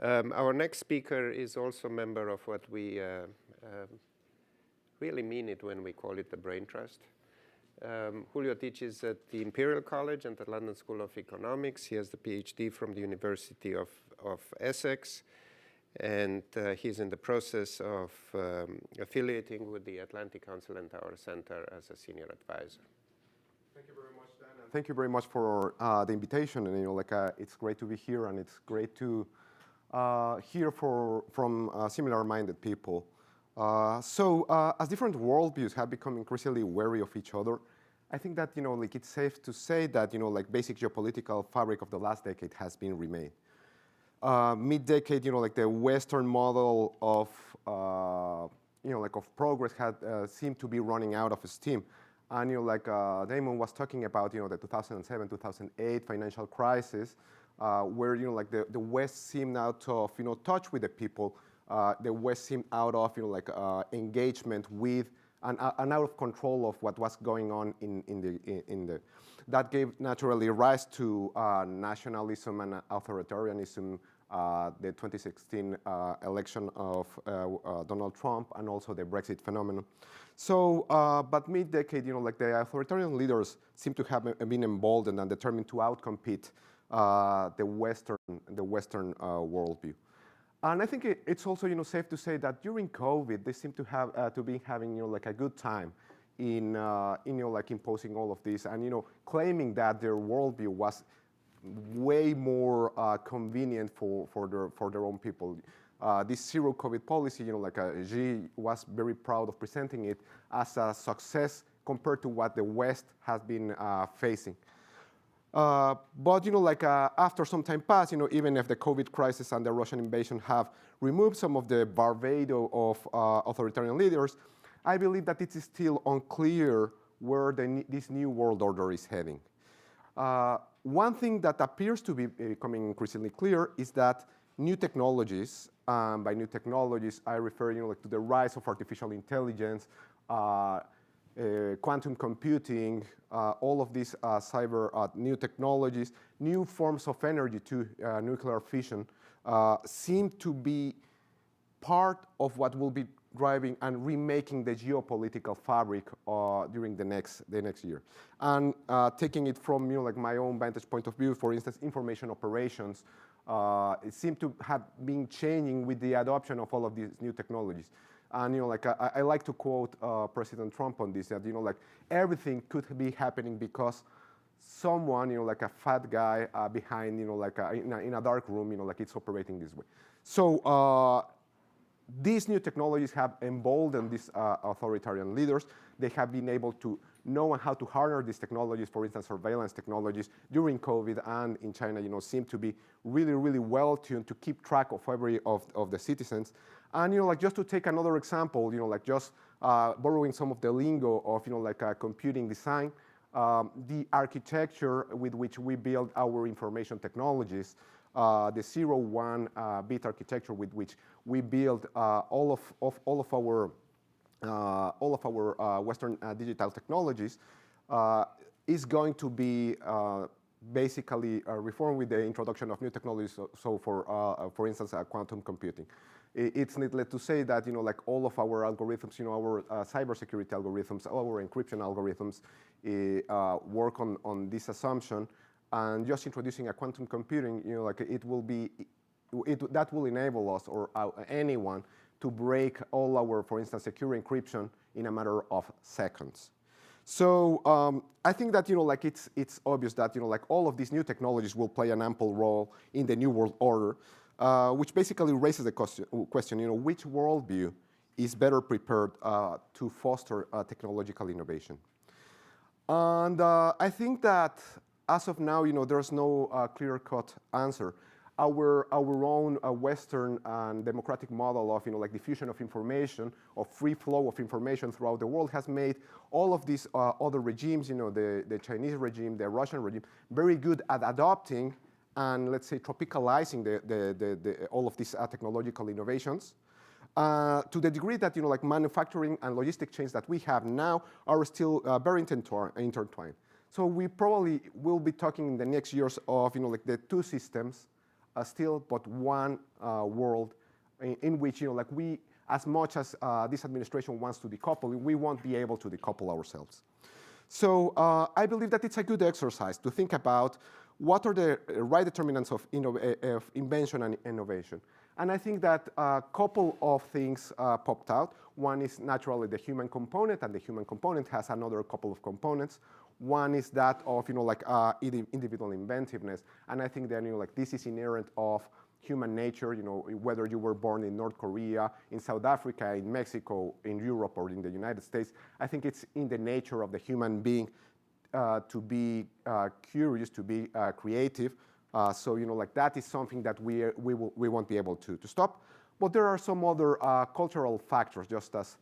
Our next speaker is also a member of what we really mean it when we call it the Brain Trust. Julio teaches at the Imperial College and the London School of Economics. He has the PhD from the University of Essex, and he's in the process of affiliating with the Atlantic Council and our center as a senior advisor. Thank you very much, Dan. And thank you very much for the invitation. And it's great to be here, and it's great to hear from similar-minded people. As different worldviews have become increasingly wary of each other, I think that it's safe to say that basic geopolitical fabric of the last decade has been remade. Mid-decade, the Western model of of progress had seemed to be running out of steam, and Damon was talking about the 2007-2008 financial crisis, where the West seemed out of touch with the people. The West seemed out of engagement with and out of control of what was going on in the that gave naturally rise to nationalism and authoritarianism, the 2016 election of Donald Trump, and also the Brexit phenomenon. So, but mid-decade, the authoritarian leaders seem to have been emboldened and determined to outcompete the Western worldview. And I think it's also safe to say that during COVID they seem to have to be having a good time in imposing all of this, and claiming that their worldview was way more convenient for their own people. This zero COVID policy, Xi was very proud of presenting it as a success compared to what the West has been facing. But after some time passed, even if the COVID crisis and the Russian invasion have removed some of the bravado of authoritarian leaders, I believe that it is still unclear where this new world order is heading. One thing that appears to be becoming increasingly clear is that new technologies, by new technologies I refer to the rise of artificial intelligence, quantum computing, all of these new technologies, new forms of energy to nuclear fission, seem to be part of what will be driving and remaking the geopolitical fabric during the next year. And taking it from my own vantage point of view, for instance, information operations, it seemed to have been changing with the adoption of all of these new technologies. And I like to quote President Trump on this, that everything could be happening because someone a fat guy behind in a dark room it's operating this way. So these new technologies have emboldened these authoritarian leaders. They have been able to know how to harness these technologies. For instance, surveillance technologies during COVID and in China, seem to be really, really well tuned to keep track of every of the citizens. And just to take another example, just borrowing some of the lingo of computing design, the architecture with which we build our information technologies, the 0-1 bit architecture with which we build all of our Western digital technologies, is going to be basically reformed with the introduction of new technologies. So for instance, quantum computing. It's needless to say that all of our algorithms, our cybersecurity algorithms, our encryption algorithms work on this assumption. And just introducing a quantum computing, that will enable us or anyone to break all our, for instance, secure encryption in a matter of seconds. So I think that it's obvious that all of these new technologies will play an ample role in the new world order, which basically raises the question, which worldview is better prepared to foster technological innovation? And I think that as of now, there's no clear-cut answer. Our own Western and democratic model of diffusion of information, of free flow of information throughout the world, has made all of these other regimes, the Chinese regime, the Russian regime, very good at adopting and, let's say, tropicalizing all of these technological innovations, to the degree that manufacturing and logistic chains that we have now are still very intertwined. So we probably will be talking in the next years of the two systems still but one world in which, like we, as much as this administration wants to decouple, we won't be able to decouple ourselves. So I believe that it's a good exercise to think about what are the right determinants of invention and innovation. And I think that a couple of things popped out. One is naturally the human component, and the human component has another couple of components. One is that of individual inventiveness, and I think that this is inherent of human nature. Whether you were born in North Korea, in South Africa, in Mexico, in Europe, or in the United States, I think it's in the nature of the human being to be curious, to be creative. So that is something that we won't be able to stop. But there are some other cultural factors, just as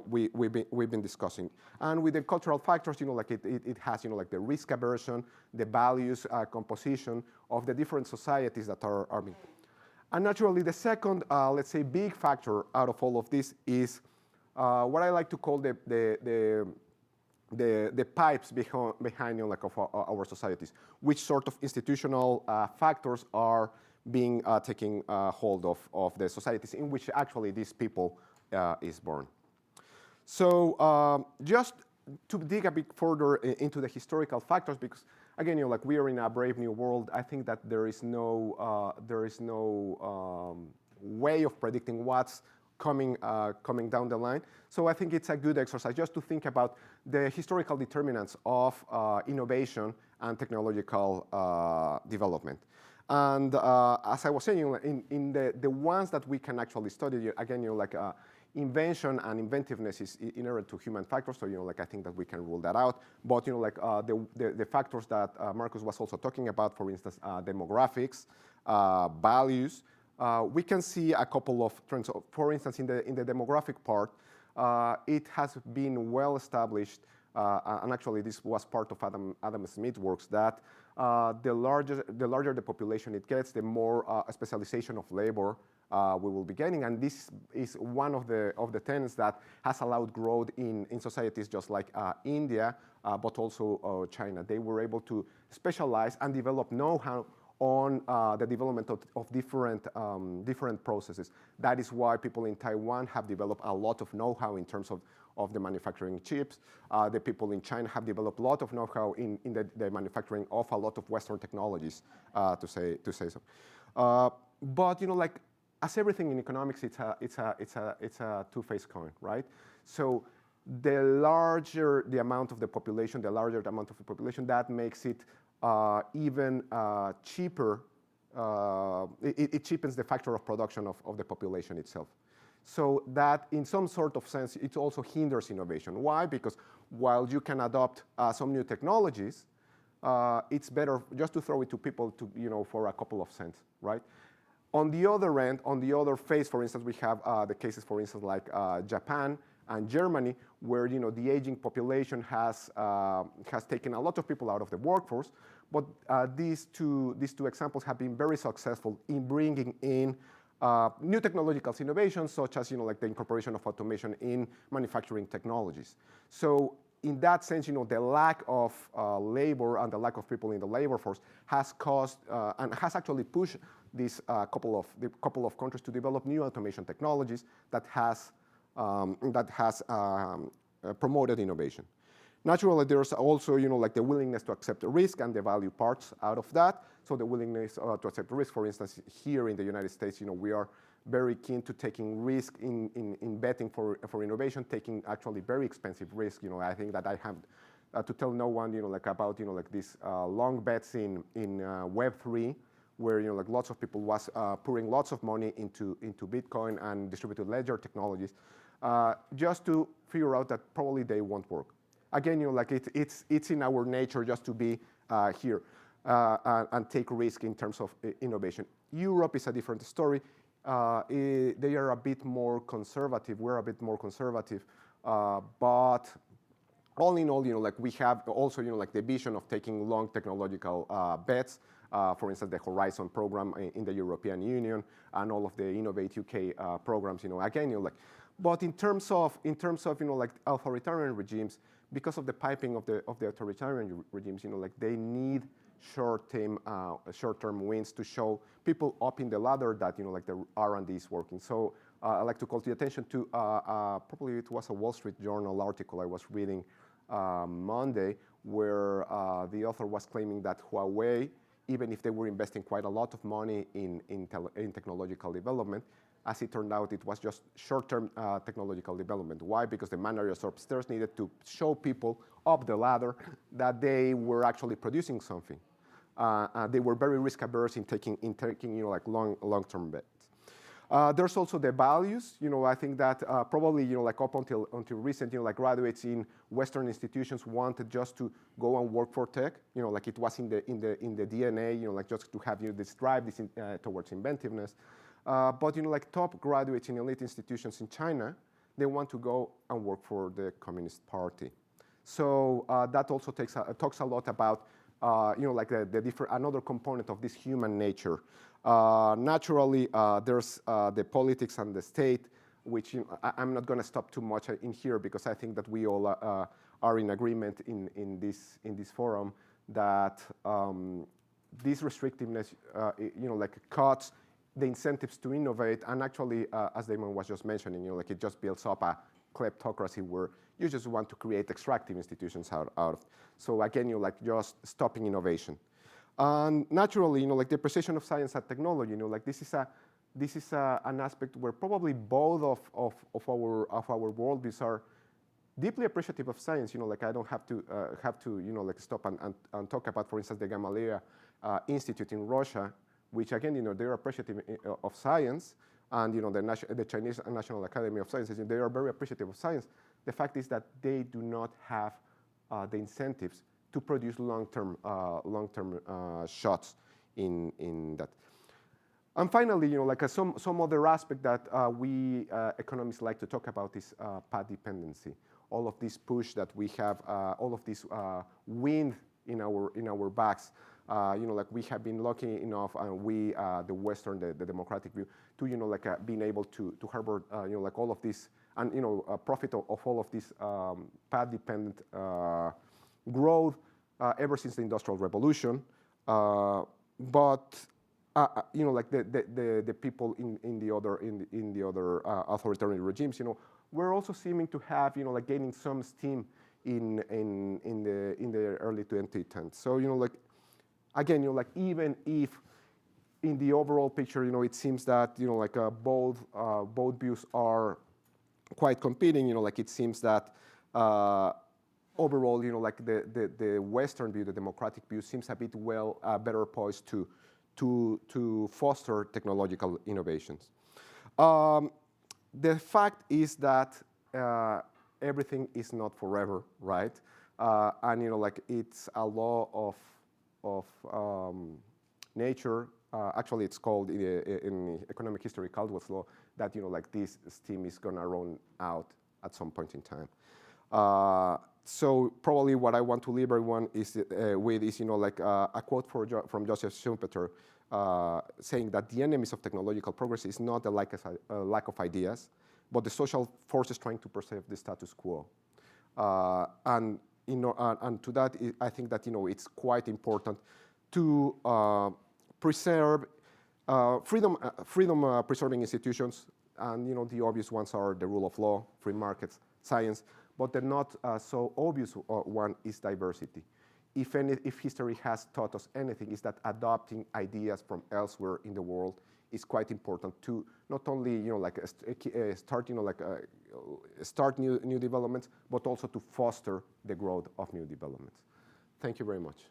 we've been discussing. And with the cultural factors, it has the risk aversion, the values composition of the different societies that are being. And naturally, the second, let's say, big factor out of all of this is what I like to call the pipes behind of our societies. Which sort of institutional factors are being taking hold of the societies in which actually these people is born. So just to dig a bit further into the historical factors, because again, we are in a brave new world. I think that there is no way of predicting what's coming down the line. So I think it's a good exercise just to think about the historical determinants of innovation and technological development. And as I was saying, in the ones that we can actually study, again, invention and inventiveness is inherent to human factors. So I think that we can rule that out. But the factors that Marcus was also talking about, for instance, demographics, values. We can see a couple of trends. For instance, in the demographic part, it has been well established, and actually this was part of Adam Smith's works, that the larger the population it gets, the more specialization of labor we will be getting. And this is one of the tenets that has allowed growth in societies just like India, but also China. They were able to specialize and develop know-how on the development of different processes. That is why people in Taiwan have developed a lot of know-how in terms of the manufacturing chips. The people in China have developed a lot of know-how in the manufacturing of a lot of Western technologies, to say so. But as everything in economics, it's a two-faced coin, right? So the larger the amount of the population, that makes it even cheaper. It cheapens the factor of production of the population itself. So that in some sort of sense, it also hinders innovation. Why? Because while you can adopt some new technologies, it's better just to throw it to people for a couple of cents, right? On the other end, on the other phase, for instance, we have the cases, for instance, like Japan and Germany, where the aging population has taken a lot of people out of the workforce. But these two examples have been very successful in bringing in new technological innovations, such as like the incorporation of automation in manufacturing technologies. So in that sense, the lack of labor and the lack of people in the labor force has caused and has actually pushed these couple of countries to develop new automation technologies that has promoted innovation. Naturally, there's also like the willingness to accept the risk and the value parts out of that. So the willingness to accept risk, for instance, here in the United States, we are very keen to taking risk in betting for innovation, taking actually very expensive risk. I think that I have to tell no one about these long bets in Web3, where like lots of people was pouring lots of money into Bitcoin and distributed ledger technologies, just to figure out that probably they won't work. Again, like it's in our nature just to be here and take risk in terms of innovation. Europe is a different story. They are a bit more conservative. We're a bit more conservative, but all in all, like we have also, like the vision of taking long technological bets. For instance, the Horizon program in the European Union and all of the Innovate UK programs. Again, like, but in terms of like authoritarian regimes, because of the piping of the authoritarian regimes, like they need short-term wins to show people up in the ladder that like the R&D is working. So I like to call the attention to probably it was a Wall Street Journal article I was reading Monday, where the author was claiming that Huawei, even if they were investing quite a lot of money in technological development, as it turned out, it was just short-term technological development. Why? Because the managers upstairs needed to show people up the ladder that they were actually producing something. They were very risk-averse in taking like long-term bets. There's also the values. I think that probably like up until recent, like graduates in Western institutions wanted just to go and work for tech. Like it was in the DNA. Like just to have this drive towards inventiveness. But like top graduates in elite institutions in China, they want to go and work for the Communist Party. So that also talks a lot about like the different another component of this human nature. Naturally, there's the politics and the state, which I'm not going to stop too much in here because I think that we all are in agreement in this forum that this restrictiveness, like cuts the incentives to innovate, and actually, as Damon was just mentioning, like it just builds up a kleptocracy where you just want to create extractive institutions out of. So again, like just stopping innovation. And naturally, like the appreciation of science and technology, like this is an aspect where probably both of our worldviews are deeply appreciative of science. Like I don't have to like stop and talk about, for instance, the Gamaleya Institute in Russia, which again, they're appreciative of science, and the Chinese National Academy of Sciences, they are very appreciative of science. The fact is that they do not have the incentives to produce long-term shots in that. And finally, like some other aspect that we economists like to talk about is path dependency. All of this push that we have, all of this wind in our backs. Like we have been lucky enough, and we, the Western, the democratic view, to like being able to harbor, like all of this, and profit of all of this path-dependent growth ever since the Industrial Revolution. But like the people in the other authoritarian regimes, we're also seeming to have, like gaining some steam in the early 2010s. So like. Again, like even if in the overall picture, it seems that like both views are quite competing. Like it seems that overall, like the Western view, the democratic view, seems a bit better poised to foster technological innovations. The fact is that everything is not forever, right? And like it's a law of nature. Actually, it's called in economic history Caldwell's law that like this steam is gonna run out at some point in time. So probably what I want to leave everyone is with is like a quote from Joseph Schumpeter saying that the enemies of technological progress is not a lack of ideas, but the social forces trying to preserve the status quo. And to that, I think that it's quite important to preserve freedom preserving institutions, and the obvious ones are the rule of law, free markets, science, but the not so obvious one is diversity. If history has taught us anything, is that adopting ideas from elsewhere in the world is quite important to not only like start new developments, but also to foster the growth of new developments. Thank you very much.